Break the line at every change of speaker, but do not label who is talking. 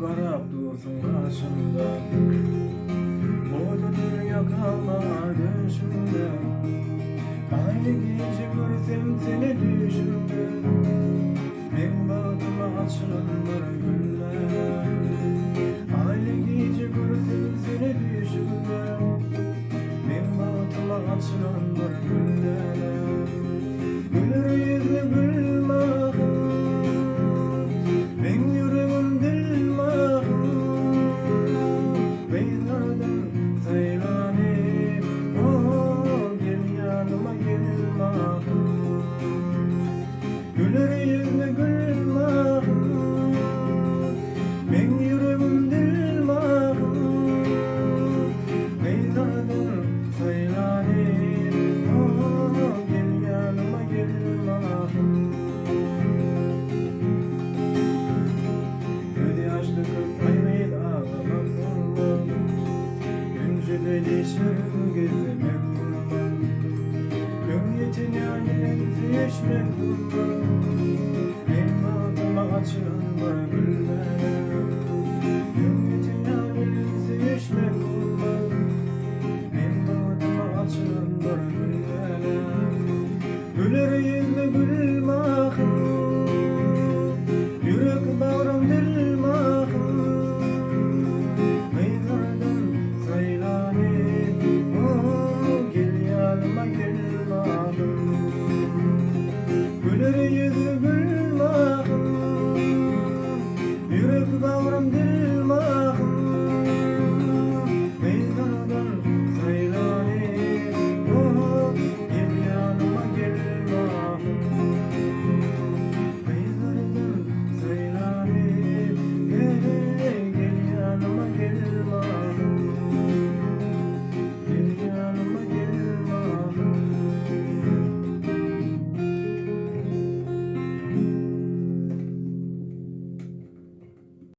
qarab dursun qarşımda. Boyda dünya kalmar düşümde. Aynı gece görsem seni düşümde. Ben bağıma açılan bir güller. Aynı gece görsem seni düşümde. Ben bağıma açılan bir güller. Güller yüzlü gülmahım. Ben yüreğim dilmahım. Beylerden saylanayım. Oh, gel yanıma gelmahım. Güller yüzlü gülmahım. Ben yüreğim dilmahım. Beylerden saylanayım. Oh, gel yanıma gelmahım. Gözü yaşlı kız kaymıyla ağlamam bulmam. Güncüde değişim gezlemek bulmam. Gün yetin yani sevişmek bulmam. Benim adıma açılan var güller.